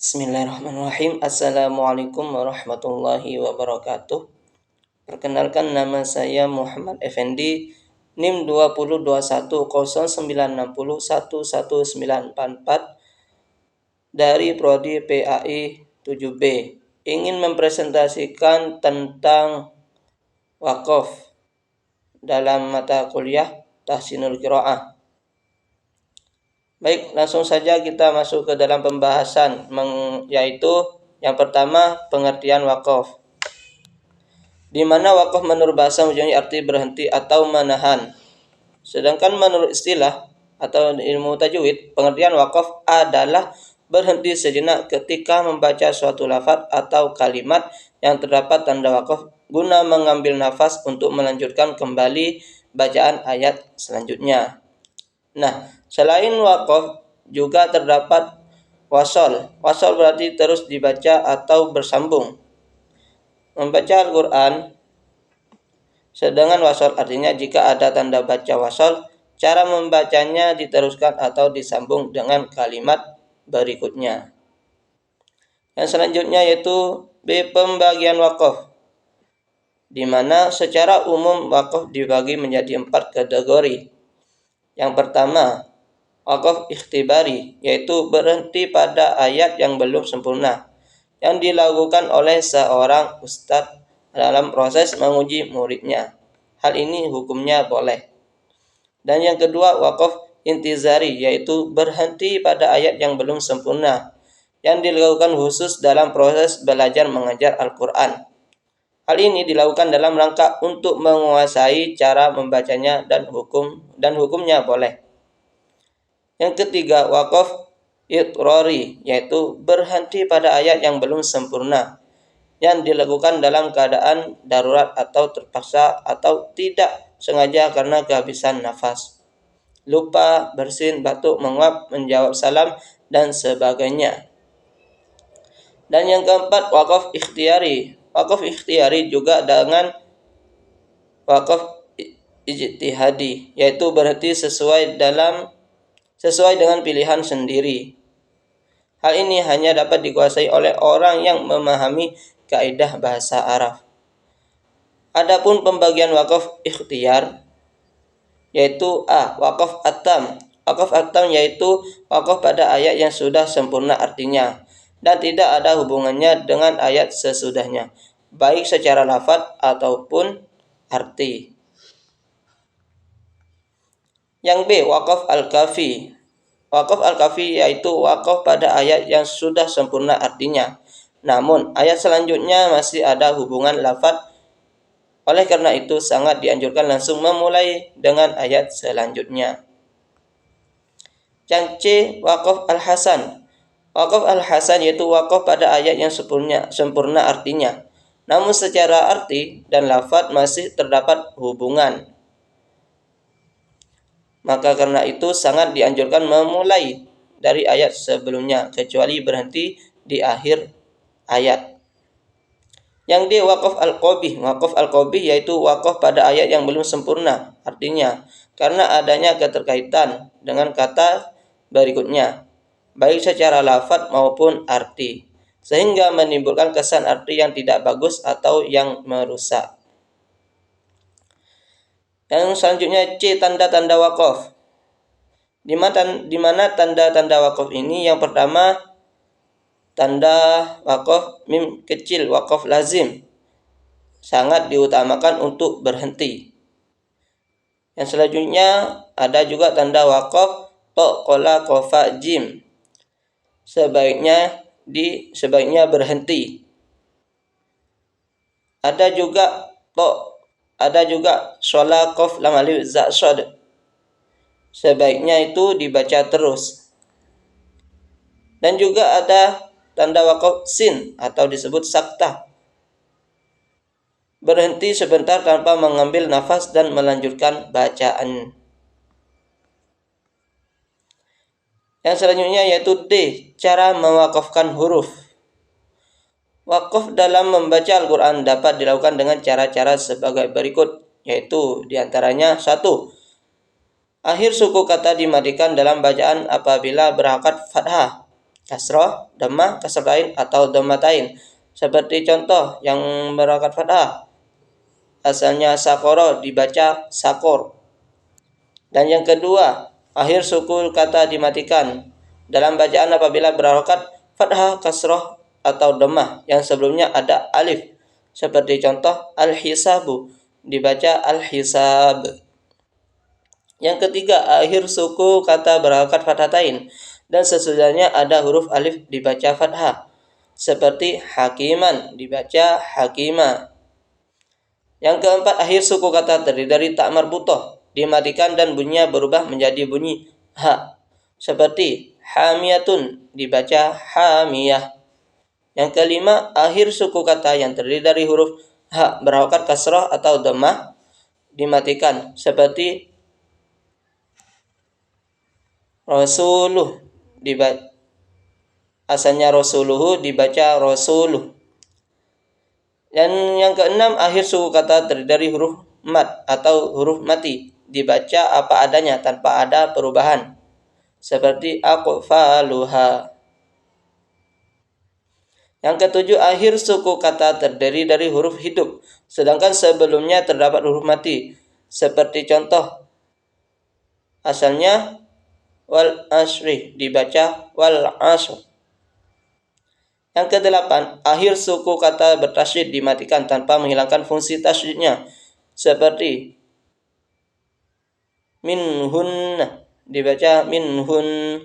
Bismillahirrahmanirrahim. Assalamualaikum warahmatullahi wabarakatuh. Perkenalkan, nama saya Muhammad Effendi, NIM 20210960111944 dari Prodi PAI 7B. Ingin mempresentasikan tentang wakaf dalam mata kuliah Tahsinul Qiraah. Baik, langsung saja kita masuk ke dalam pembahasan, yaitu yang pertama, pengertian wakaf. Di mana wakaf menurut bahasa mempunyai arti berhenti atau menahan. Sedangkan menurut istilah atau ilmu tajwid, pengertian wakaf adalah berhenti sejenak ketika membaca suatu lafaz atau kalimat yang terdapat tanda wakaf guna mengambil nafas untuk melanjutkan kembali bacaan ayat selanjutnya. Nah, selain wakaf juga terdapat wasol. Wasol berarti terus dibaca atau bersambung. Membaca Al-Quran, sedangkan wasol artinya jika ada tanda baca wasol, cara membacanya diteruskan atau disambung dengan kalimat berikutnya. Yang selanjutnya yaitu B, pembagian wakaf, di mana secara umum wakaf dibagi menjadi 4 kategori. Yang pertama, wakaf ikhtibari, yaitu berhenti pada ayat yang belum sempurna, yang dilakukan oleh seorang ustadz dalam proses menguji muridnya. Hal ini hukumnya boleh. Dan yang kedua, wakaf intizari, yaitu berhenti pada ayat yang belum sempurna, yang dilakukan khusus dalam proses belajar mengajar Al-Quran. Hal ini dilakukan dalam rangka untuk menguasai cara membacanya dan hukumnya boleh. Yang ketiga, wakaf itrori, yaitu berhenti pada ayat yang belum sempurna, yang dilakukan dalam keadaan darurat atau terpaksa atau tidak sengaja karena kehabisan nafas, lupa, bersin, batuk, menguap, menjawab salam, dan sebagainya. Dan yang keempat, wakaf ikhtiari. Wakaf ikhtiari juga dengan wakaf ijtihadi, yaitu berhenti sesuai dengan pilihan sendiri. Hal ini hanya dapat dikuasai oleh orang yang memahami kaidah bahasa Arab. Adapun pembagian wakaf ikhtiar, yaitu A, wakaf atam. Wakaf atam yaitu wakaf pada ayat yang sudah sempurna artinya dan tidak ada hubungannya dengan ayat sesudahnya, baik secara lafaz ataupun arti. Yang B, wakaf al-kafi. Wakaf al-kafi yaitu wakaf pada ayat yang sudah sempurna artinya, namun ayat selanjutnya masih ada hubungan lafaz. Oleh karena itu sangat dianjurkan langsung memulai dengan ayat selanjutnya. Yang C, wakaf al-hasan. Wakaf al-hasan yaitu wakaf pada ayat yang sempurna artinya, namun secara arti dan lafaz masih terdapat hubungan. Maka karena itu sangat dianjurkan memulai dari ayat sebelumnya, kecuali berhenti di akhir ayat. Yang D, wakaf al-qabih. Wakaf al-qabih yaitu wakaf pada ayat yang belum sempurna artinya, karena adanya keterkaitan dengan kata berikutnya, baik secara lafaz maupun arti, sehingga menimbulkan kesan arti yang tidak bagus atau yang merusak. Yang selanjutnya C, tanda-tanda wakaf. Di mana tanda-tanda wakaf ini? Yang pertama, tanda wakaf mim kecil, wakaf lazim, sangat diutamakan untuk berhenti. Yang selanjutnya ada juga tanda wakaf to, kola, kofa, jim, sebaiknya berhenti. Ada juga to, ada juga shola, kof, lam, alif, za, shod, sebaiknya itu dibaca terus. Dan juga ada tanda wakaf sin atau disebut saktah, berhenti sebentar tanpa mengambil nafas dan melanjutkan bacaan. Yang selanjutnya yaitu D, cara mewakafkan huruf. Wakaf dalam membaca Al-Quran dapat dilakukan dengan cara-cara sebagai berikut, yaitu diantaranya 1. Akhir suku kata dimatikan dalam bacaan apabila berharokat fathah. kasroh, dhammah, kasratain atau dhammatain. Seperti contoh yang berharokat fathah. Asalnya sakoro dibaca sakor. Dan yang kedua, akhir suku kata dimatikan dalam bacaan apabila berharokat fathah, kasroh atau dhammah yang sebelumnya ada alif. Seperti contoh al-hisabu dibaca al-hisab. Yang ketiga, akhir suku kata berharokat fathatain dan sesudahnya ada huruf alif dibaca fathah. Seperti hakiman dibaca hakima. Yang keempat, akhir suku kata terdiri dari ta marbutoh dimatikan dan bunyinya berubah menjadi bunyi ha. Seperti hamiyatun dibaca hamiyah. Yang kelima, akhir suku kata yang terdiri dari huruf ha berharokat kasroh atau dhammah dimatikan. Seperti rasuluh dibaca asalnya rasuluhu dibaca rasuluh. Dan yang keenam, akhir suku kata terdiri dari huruf mat atau huruf mati dibaca apa adanya tanpa ada perubahan. Seperti aqfaluha. Yang ketujuh, akhir suku kata terdiri dari huruf hidup sedangkan sebelumnya terdapat huruf mati. Seperti contoh asalnya wal asri dibaca wal asr. Yang kedelapan, akhir suku kata bertasydid dimatikan tanpa menghilangkan fungsi tasydidnya. Seperti minhun dibaca minhun.